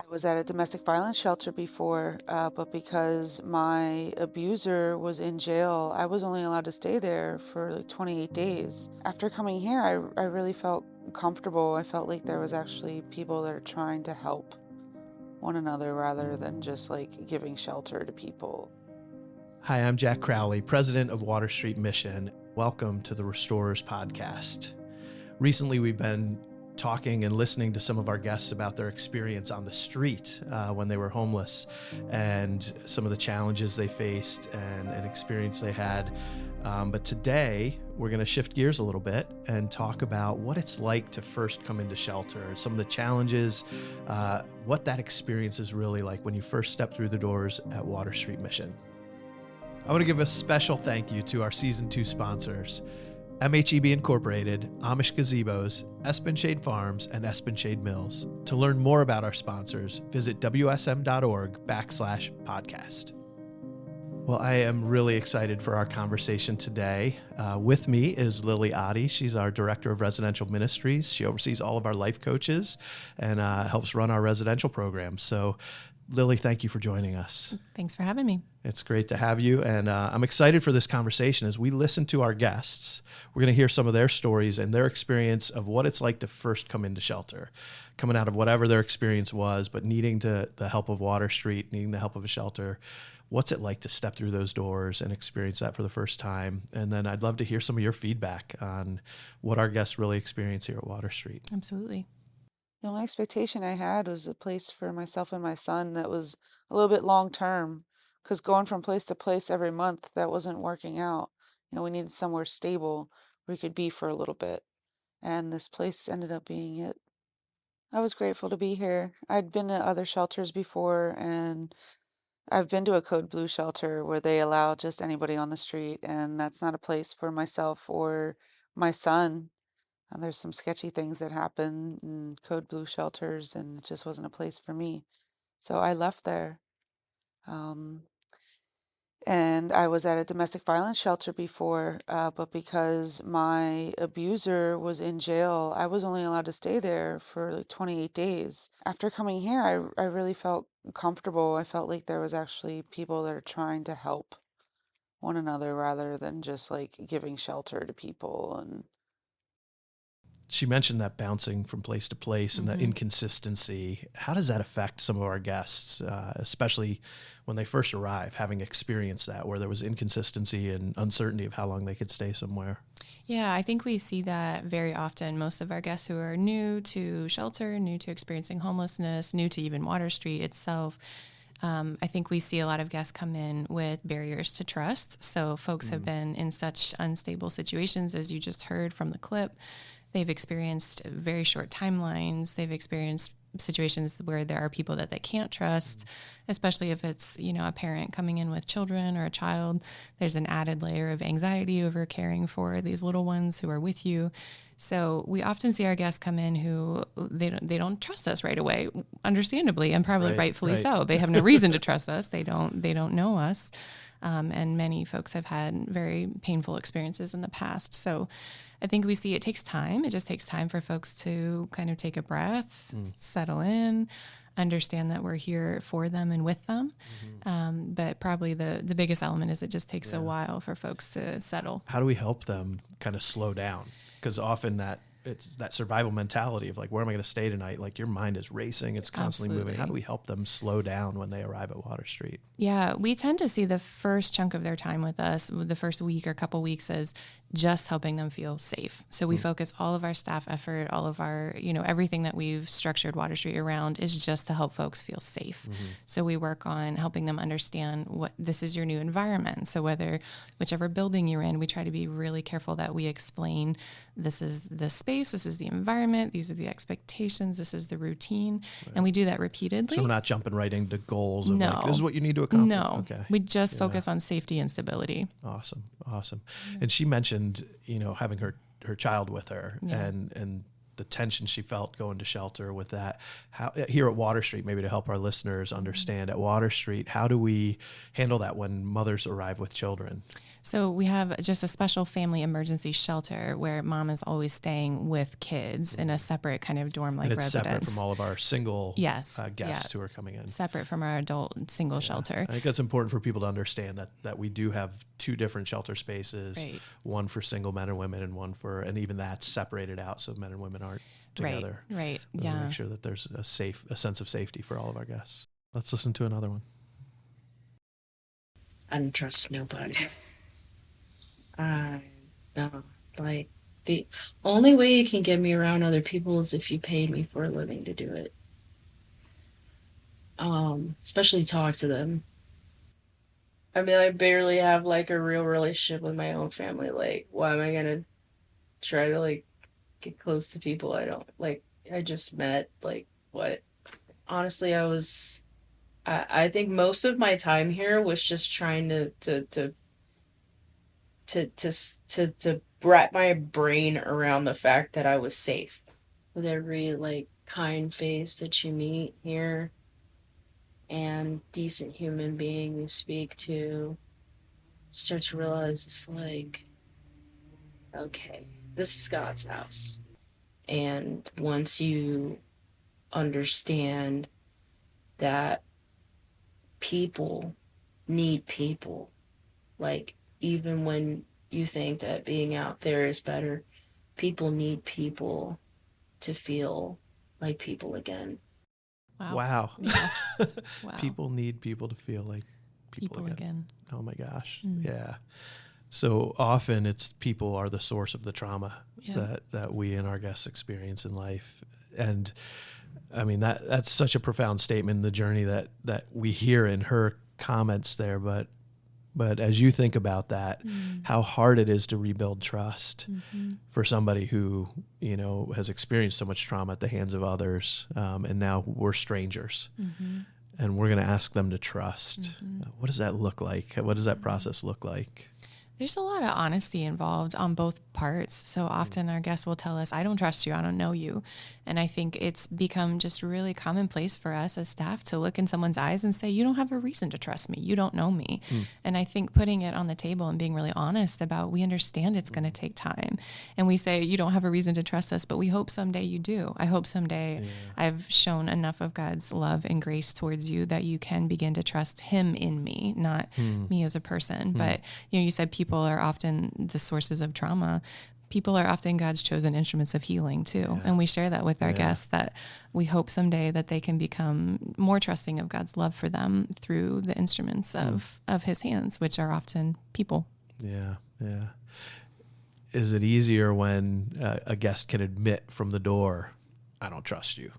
I was at a domestic violence shelter before, but because my abuser was in jail, I was only allowed to stay there for like 28 days. After coming here, I really felt comfortable. I felt like there was actually people that are trying to help one another rather than just like giving shelter to people. Hi, I'm Jack Crowley, president of Water Street Mission. Welcome to the Restorers Podcast. Recently, we've been talking and listening to some of our guests about their experience on the street when they were homeless and some of the challenges they faced and an experience they had. But today, we're going to shift gears a little bit and talk about what it's like to first come into shelter, some of the challenges, what that experience is really like when you first step through the doors at Water Street Mission. I want to give a special thank you to our Season 2 sponsors, MHEB Incorporated, Amish Gazebos, Espenshade Farms, and Espenshade Mills. To learn more about our sponsors, visit wsm.org/podcast. Well, I am really excited for our conversation today. With me is Lillie Otte. She's our Director of Residential Ministries. She oversees all of our life coaches and helps run our residential programs. So, Lillie, thank you for joining us. Thanks for having me. It's great to have you, and I'm excited for this conversation. As we listen to our guests, we're going to hear some of their stories and their experience of what it's like to first come into shelter, coming out of whatever their experience was, but needing the help of Water Street, needing the help of a shelter. What's it like to step through those doors and experience that for the first time? And then I'd love to hear some of your feedback on what our guests really experience here at Water Street. Absolutely. The only expectation I had was a place for myself and my son that was a little bit long term, because going from place to place every month, that wasn't working out. We needed somewhere stable where we could be for a little bit. And this place ended up being it. I was grateful to be here. I'd been to other shelters before, and I've been to a Code Blue shelter where they allow just anybody on the street, and that's not a place for myself or my son. And there's some sketchy things that happen in Code Blue shelters, and it just wasn't a place for me. So I left there. And I was at a domestic violence shelter before, but because my abuser was in jail, I was only allowed to stay there for like 28 days. After coming here, I really felt comfortable. I felt like there was actually people that are trying to help one another rather than just like giving shelter to people. And She mentioned that bouncing from place to place and that inconsistency. How does that affect some of our guests, especially when they first arrive, having experienced that, where there was inconsistency and uncertainty of how long they could stay somewhere? Yeah, I think we see that very often. Most of our guests who are new to shelter, new to experiencing homelessness, new to even Water Street itself, I think we see a lot of guests come in with barriers to trust. So folks have been in such unstable situations, as you just heard from the clip. They've experienced very short timelines. They've experienced situations where there are people that they can't trust, especially if it's, a parent coming in with children or a child. There's an added layer of anxiety over caring for these little ones who are with you. So we often see our guests come in who they don't trust us right away, understandably, and probably rightfully so. They have no reason to trust us. They don't know us. And many folks have had very painful experiences in the past. So I think we see it takes time. It just takes time for folks to kind of take a breath, settle in, understand that we're here for them and with them. But probably the biggest element is it just takes a while for folks to settle. How do we help them kind of slow down? Because often it's that survival mentality of like, where am I going to stay tonight? Like your mind is racing. It's constantly moving. How do we help them slow down when they arrive at Water Street? Yeah, we tend to see the first chunk of their time with us, the first week or couple weeks, as just helping them feel safe. So we focus all of our staff effort, all of our, everything that we've structured Water Street around is just to help folks feel safe. So we work on helping them understand what this is your new environment. So whichever building you're in, we try to be really careful that we explain this is the space, this is the environment, these are the expectations, this is the routine. And we do that repeatedly. So we're not jumping right into goals of No. like, this is what you need to accomplish. No, okay. We just focus on safety and stability. Awesome. And she mentioned, having her child with her and the tension she felt going to shelter with that. How here at Water Street, maybe to help our listeners understand, at Water Street, how do we handle that when mothers arrive with children? So we have just a special family emergency shelter where mom is always staying with kids in a separate kind of dorm-like And it's residence. separate from all of our single Yes. guests who are coming in. Separate from our adult single shelter. I think that's important for people to understand that we do have two different shelter spaces, Right. one for single men and women and one for, and even that's separated out so men and women aren't together. Right. We Yeah. make sure that there's a sense of safety for all of our guests. Let's listen to another one. I don't trust nobody. No, like the only way you can get me around other people is if you pay me for a living to do it. Especially talk to them. I mean, I barely have like a real relationship with my own family. Like, why am I gonna try to like get close to people I don't like? I just met. Like, what? Honestly, I think most of my time here was just trying to wrap my brain around the fact that I was safe. With every like kind face that you meet here and decent human being you speak to, start to realize it's like, okay, this is God's house. And once you understand that people need people, like even when you think that being out there is better, people need people to feel like people again. Wow. Yeah. Wow. People need people to feel like people again. Oh my gosh. Mm. Yeah. So often it's people are the source of the trauma that we and our guests experience in life. And I mean, that's such a profound statement in the journey that we hear in her comments there. But as you think about that, how hard it is to rebuild trust for somebody who, has experienced so much trauma at the hands of others. And now we're strangers and we're going to ask them to trust. What does that look like? What does that process look like? There's a lot of honesty involved on both parts. So often our guests will tell us, I don't trust you, I don't know you. And I think it's become just really commonplace for us as staff to look in someone's eyes and say, you don't have a reason to trust me. You don't know me. And I think putting it on the table and being really honest about, we understand it's going to take time. And we say, you don't have a reason to trust us, but we hope someday you do. I hope someday I've shown enough of God's love and grace towards you that you can begin to trust him in me, not me as a person. But, you said people are often the sources of trauma. People are often God's chosen instruments of healing too. And we share that with our guests, that we hope someday that they can become more trusting of God's love for them through the instruments of his hands, which are often people. Yeah. Yeah. Is it easier when a guest can admit from the door, I don't trust you?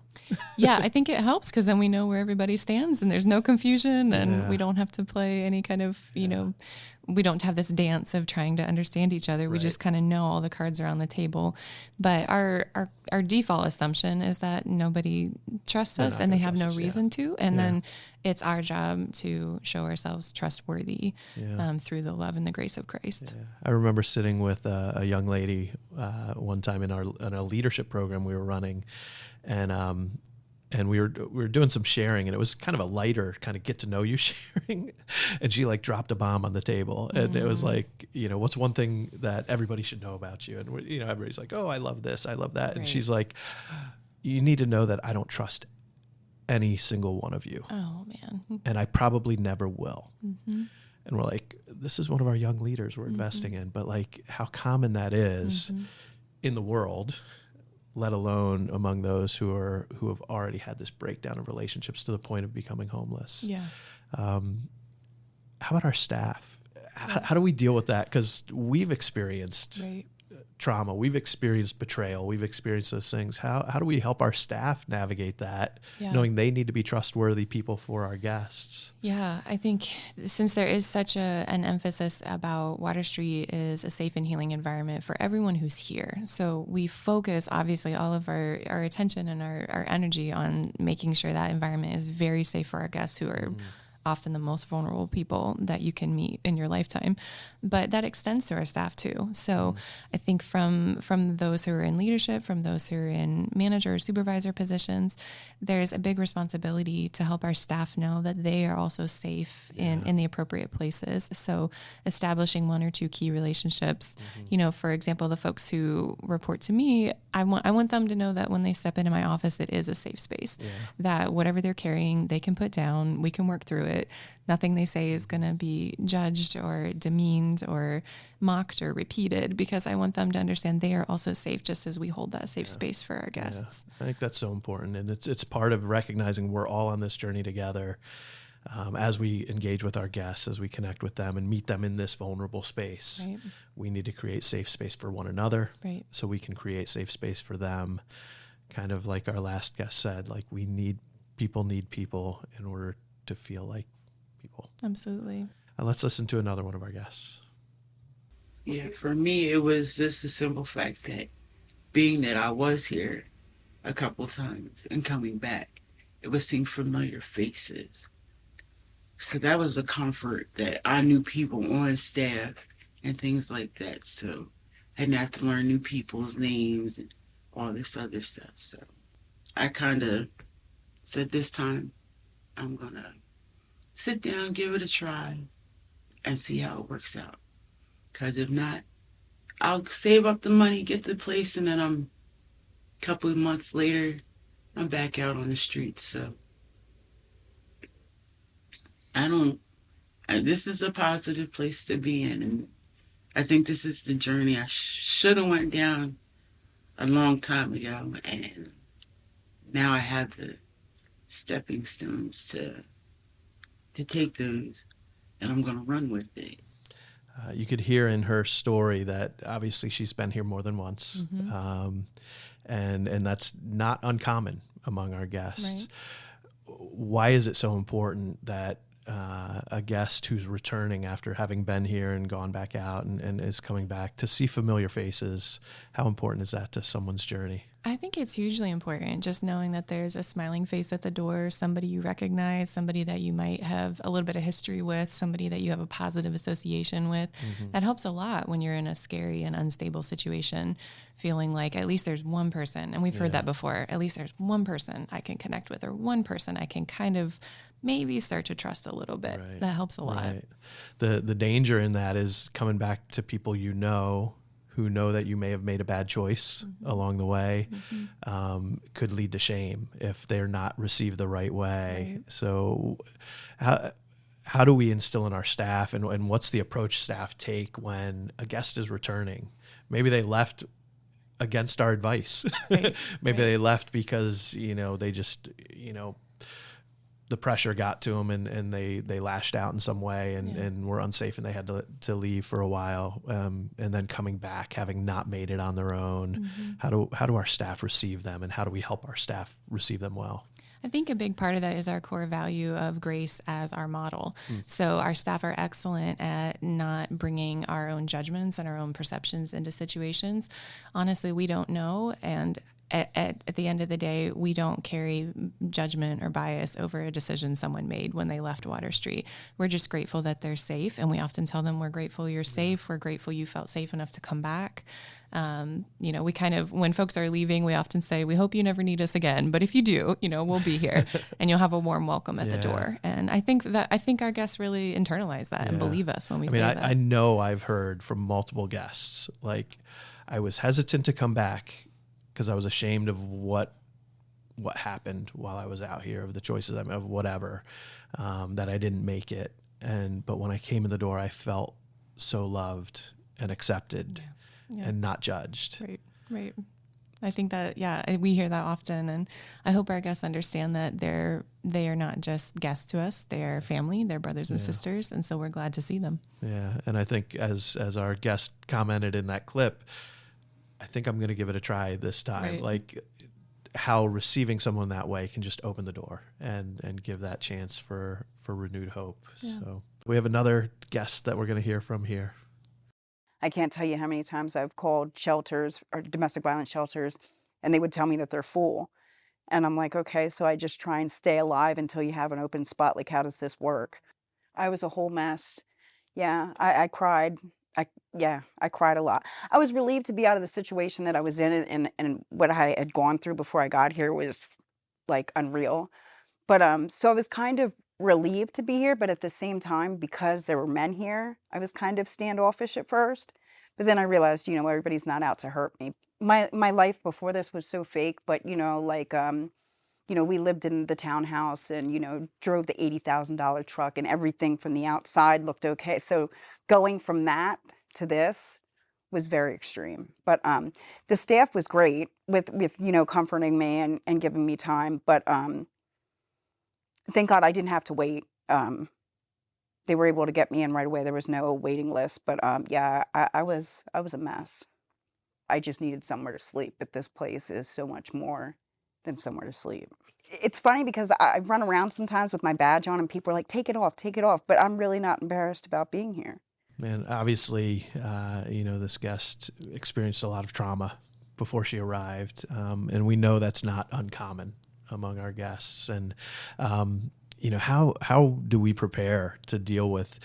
Yeah, I think it helps because then we know where everybody stands and there's no confusion and we don't have to play any kind of, we don't have this dance of trying to understand each other. We just kind of know all the cards are on the table. But our default assumption is that nobody trusts us and they have no reason to. And then it's our job to show ourselves trustworthy through the love and the grace of Christ. Yeah. I remember sitting with a young lady one time in a leadership program we were running, and we were doing some sharing, and it was kind of a lighter kind of get to know you sharing, and she like dropped a bomb on the table, and it was like, what's one thing that everybody should know about you? And everybody's like, oh, I love this, I love that, and she's like, you need to know that I don't trust any single one of you. Oh man. And I probably never will. And we're like, this is one of our young leaders we're investing in, but like how common that is in the world, let alone among those who have already had this breakdown of relationships to the point of becoming homeless. Yeah. How about our staff? How do we deal with that? Because we've experienced trauma, we've experienced betrayal, we've experienced those things. How do we help our staff navigate that, knowing they need to be trustworthy people for our guests? Yeah, I think since there is such an emphasis about Water Street is a safe and healing environment for everyone who's here. So we focus, obviously, all of our attention and our energy on making sure that environment is very safe for our guests who are often the most vulnerable people that you can meet in your lifetime. But that extends to our staff too. So I think from those who are in leadership, from those who are in manager or supervisor positions, there's a big responsibility to help our staff know that they are also safe in the appropriate places. So establishing one or two key relationships, for example, the folks who report to me, I want them to know that when they step into my office, it is a safe space, that whatever they're carrying, they can put down, we can work through it. Nothing they say is going to be judged or demeaned or mocked or repeated, because I want them to understand they are also safe, just as we hold that safe space for our guests. I think that's so important. And it's part of recognizing we're all on this journey together. As we engage with our guests, as we connect with them and meet them in this vulnerable space, Right. we need to create safe space for one another, Right. so we can create safe space for them. Kind of like our last guest said, like need people in order to feel like people. Absolutely. And let's listen to another one of our guests. Yeah, for me, it was just the simple fact that being that I was here a couple times and coming back, it was seeing familiar faces. So that was the comfort, that I knew people on staff and things like that. So I didn't have to learn new people's names and all this other stuff. So I kind of said, this time I'm going to sit down, give it a try, and see how it works out. Because if not, I'll save up the money, get the place, and then a couple of months later, I'm back out on the streets. So this is a positive place to be in. And I think this is the journey I should have went down a long time ago. And now I have the stepping stones to take those, and I'm going to run with it. You could hear in her story that obviously she's been here more than once, and that's not uncommon among our guests. Right. Why is it so important that a guest who's returning after having been here and gone back out and is coming back to see familiar faces? How important is that to someone's journey? I think it's hugely important, just knowing that there's a smiling face at the door, somebody you recognize, somebody that you might have a little bit of history with, somebody that you have a positive association with. That helps a lot when you're in a scary and unstable situation, feeling like at least there's one person, and we've heard that before, at least there's one person I can connect with, or one person I can kind of maybe start to trust a little bit. Right. That helps a lot. Right. The danger in that is coming back to people who know that you may have made a bad choice along the way, could lead to shame if they're not received the right way. Right. So how do we instill in our staff, and what's the approach staff take when a guest is returning? Maybe they left against our advice. Right. Maybe they left because, they just, the pressure got to them and they lashed out in some way and were unsafe, and they had to leave for a while. And then coming back, having not made it on their own. How do our staff receive them, and how do we help our staff receive them well? I think a big part of that is our core value of grace as our model. So our staff are excellent at not bringing our own judgments and our own perceptions into situations. Honestly, we don't know. And at the end of the day, we don't carry judgment or bias over a decision someone made when they left Water Street. We're just grateful that they're safe. And we often tell them, we're grateful you're safe. We're grateful you felt safe enough to come back. We kind of, when folks are leaving, we often say, we hope you never need us again. But if you do, we'll be here and you'll have a warm welcome at the door. And I think our guests really internalize that and believe us when we say that. I know I've heard from multiple guests, like, I was hesitant to come back because I was ashamed of what happened while I was out here, of the choices I made, of whatever, that I didn't make it. But when I came in the door, I felt so loved and accepted and not judged. Right. I think that, we hear that often, and I hope our guests understand that they are not just guests to us. They are family, they're brothers and sisters, and so we're glad to see them. Yeah, and I think as our guest commented in that clip, I think I'm going to give it a try this time. Right. Like, how receiving someone that way can just open the door and give that chance for renewed hope. Yeah. So we have another guest that we're going to hear from here. I can't tell you how many times I've called shelters or domestic violence shelters, and they would tell me that they're full. And I'm like, okay, so I just try and stay alive until you have an open spot. Like, how does this work? I was a whole mess. Yeah, I cried. I cried a lot. I was relieved to be out of the situation that I was in, and what I had gone through before I got here was like unreal. But so I was kind of relieved to be here, but at the same time, because there were men here, I was kind of standoffish at first. But then I realized, everybody's not out to hurt me. My life before this was so fake, but like we lived in the townhouse and, drove the $80,000 truck and everything from the outside looked okay. So going from that to this was very extreme. But the staff was great with comforting me and giving me time. But thank God I didn't have to wait. They were able to get me in right away. There was no waiting list. But yeah, I was a mess. I just needed somewhere to sleep. But this place is so much more than somewhere to sleep. It's funny because I run around sometimes with my badge on and people are like, take it off, but I'm really not embarrassed about being here. Man, obviously, this guest experienced a lot of trauma before she arrived. And we know that's not uncommon among our guests. And, how do we prepare to deal with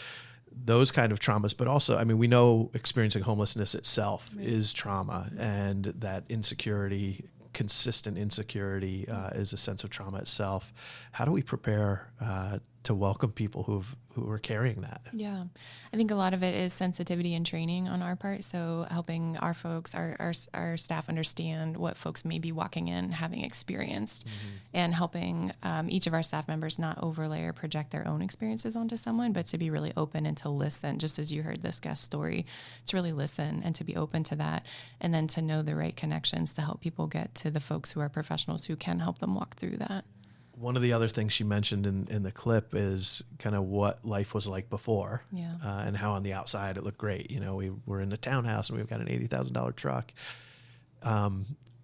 those kind of traumas? But also, we know experiencing homelessness itself is trauma, and that insecurity, consistent insecurity, is a sense of trauma itself. How do we prepare to welcome people who are carrying that? Yeah, I think a lot of it is sensitivity and training on our part. So helping our folks, our staff understand what folks may be walking in having experienced, and helping each of our staff members not overlay or project their own experiences onto someone, but to be really open and to listen, just as you heard this guest story, to really listen and to be open to that, and then to know the right connections to help people get to the folks who are professionals who can help them walk through that. One of the other things she mentioned in the clip is kind of what life was like before, and how on the outside it looked great. We were in a townhouse and we've got an $80,000 truck.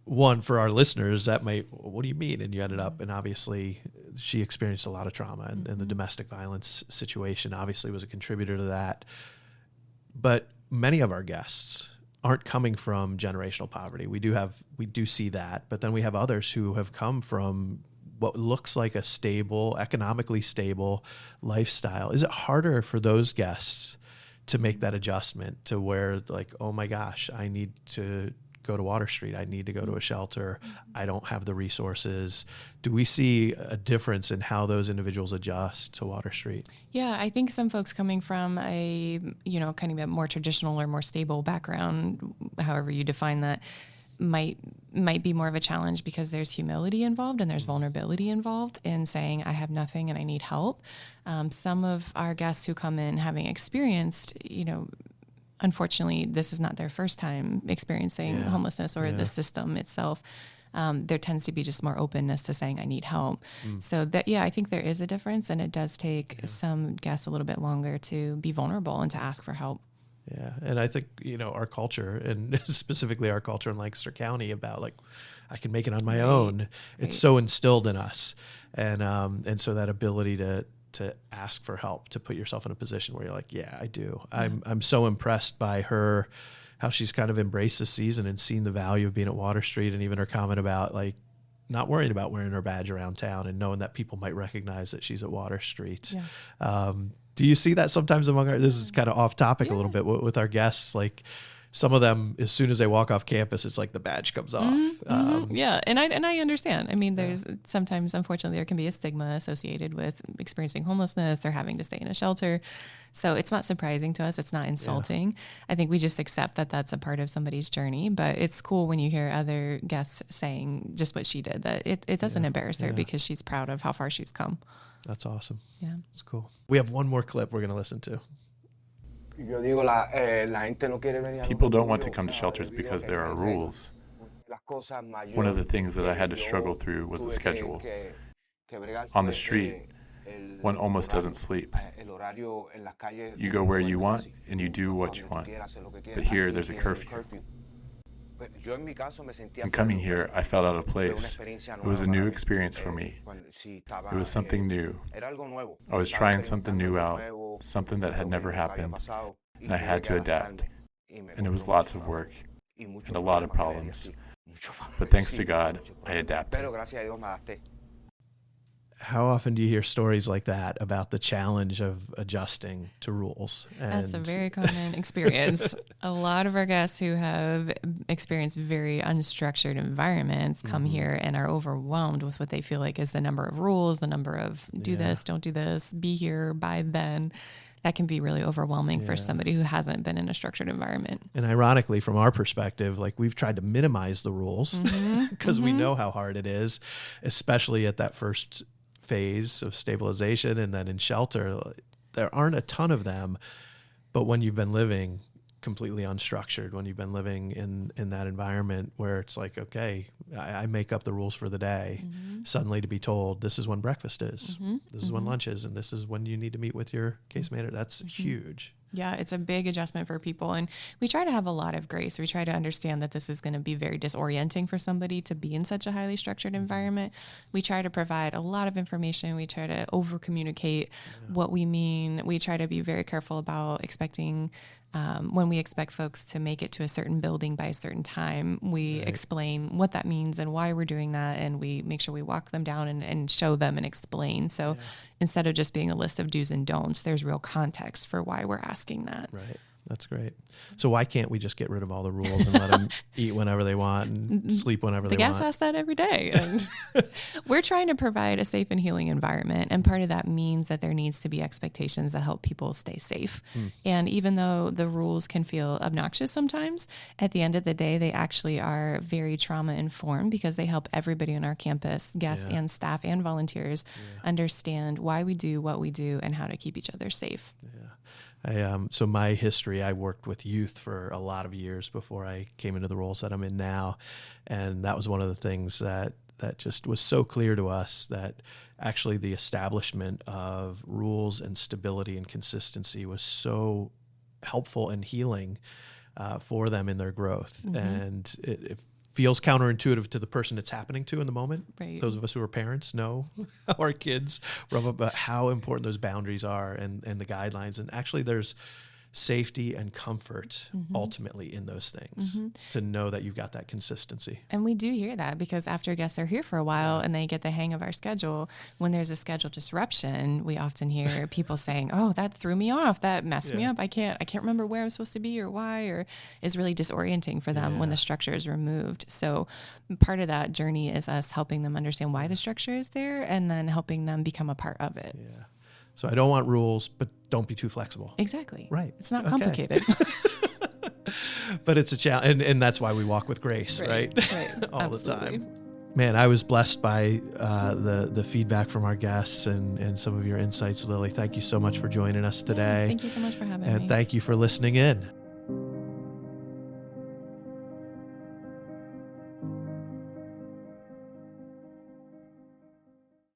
One, for our listeners, that might, what do you mean? And you ended up, and obviously she experienced a lot of trauma, and the domestic violence situation obviously was a contributor to that. But many of our guests aren't coming from generational poverty. We do see that, but then we have others who have come from what looks like a stable, economically stable lifestyle. Is it harder for those guests to make that adjustment to where, like, oh my gosh, I need to go to Water Street, I need to go to a shelter, I don't have the resources? Do we see a difference in how those individuals adjust to Water Street? Yeah, I think some folks coming from a, kind of a more traditional or more stable background, however you define that, might be more of a challenge because there's humility involved and there's vulnerability involved in saying, I have nothing and I need help. Some of our guests who come in having experienced, unfortunately, this is not their first time experiencing homelessness or the system itself. There tends to be just more openness to saying, I need help. So that, I think there is a difference, and it does take some guests a little bit longer to be vulnerable and to ask for help. Yeah. And I think, our culture, and specifically our culture in Lancaster County, about like, I can make it on my own. It's so instilled in us. And so that ability to ask for help, to put yourself in a position where you're like, yeah, I do. Yeah. I'm so impressed by her, how she's kind of embraced this season and seen the value of being at Water Street, and even her comment about like not worrying about wearing her badge around town and knowing that people might recognize that she's at Water Street. Yeah. Do you see that sometimes among this is kind of off topic a little bit with our guests, like some of them, as soon as they walk off campus, it's like the badge comes off. Yeah. And I understand. There's sometimes, unfortunately, there can be a stigma associated with experiencing homelessness or having to stay in a shelter. So it's not surprising to us. It's not insulting. I think we just accept that that's a part of somebody's journey, but it's cool when you hear other guests saying just what she did, that it doesn't embarrass her because she's proud of how far she's come. That's awesome. Yeah. It's cool. We have one more clip we're going to listen to. People don't want to come to shelters because there are rules. One of the things that I had to struggle through was the schedule. On the street, one almost doesn't sleep. You go where you want and you do what you want. But here, there's a curfew. In coming here, I felt out of place. It was a new experience for me. It was something new. I was trying something new out, something that had never happened, and I had to adapt. And it was lots of work and a lot of problems. But thanks to God, I adapted. How often do you hear stories like that about the challenge of adjusting to rules? That's a very common experience. A lot of our guests who have experienced very unstructured environments come here and are overwhelmed with what they feel like is the number of rules, the number of do this, don't do this, be here, by then. That can be really overwhelming for somebody who hasn't been in a structured environment. And ironically, from our perspective, like we've tried to minimize the rules because we know how hard it is, especially at that first phase of stabilization. And then in shelter, there aren't a ton of them. But when you've been living completely unstructured, when you've been living in that environment where it's like, okay, I make up the rules for the day, suddenly to be told this is when breakfast is, this is when lunch is, and this is when you need to meet with your case manager, that's huge. Yeah, it's a big adjustment for people. And we try to have a lot of grace. We try to understand that this is going to be very disorienting for somebody to be in such a highly structured environment. We try to provide a lot of information. We try to over communicate what we mean. We try to be very careful about expecting when we expect folks to make it to a certain building by a certain time, we explain what that means and why we're doing that. And we make sure we walk them down and show them and explain. So instead of just being a list of do's and don'ts, there's real context for why we're asking that. Right. That's great. So why can't we just get rid of all the rules and let them eat whenever they want and sleep whenever they want? The guests ask that every day. And we're trying to provide a safe and healing environment. And part of that means that there needs to be expectations that help people stay safe. And even though the rules can feel obnoxious sometimes, at the end of the day, they actually are very trauma informed because they help everybody on our campus, guests and staff and volunteers, understand why we do what we do and how to keep each other safe. So my history, I worked with youth for a lot of years before I came into the roles that I'm in now. And that was one of the things that just was so clear to us, that actually the establishment of rules and stability and consistency was so helpful and healing for them in their growth. And it feels counterintuitive to the person it's happening to in the moment. Right. Those of us who are parents know how our kids rub up about how important those boundaries are and the guidelines. And actually there's safety and comfort ultimately in those things to know that you've got that consistency. And we do hear that because after guests are here for a while and they get the hang of our schedule, when there's a schedule disruption, we often hear people saying, oh, that threw me off. That messed me up. I can't remember where I'm supposed to be or why, or is really disorienting for them when the structure is removed. So part of that journey is us helping them understand why the structure is there and then helping them become a part of it. Yeah. So I don't want rules, but don't be too flexible. Exactly. Right. It's not complicated. But it's a challenge. And that's why we walk with grace, right? All Absolutely. the time. Man, I was blessed by the feedback from our guests and some of your insights, Lillie. Thank you so much for joining us today. Thank you so much for having me. And thank you for listening in.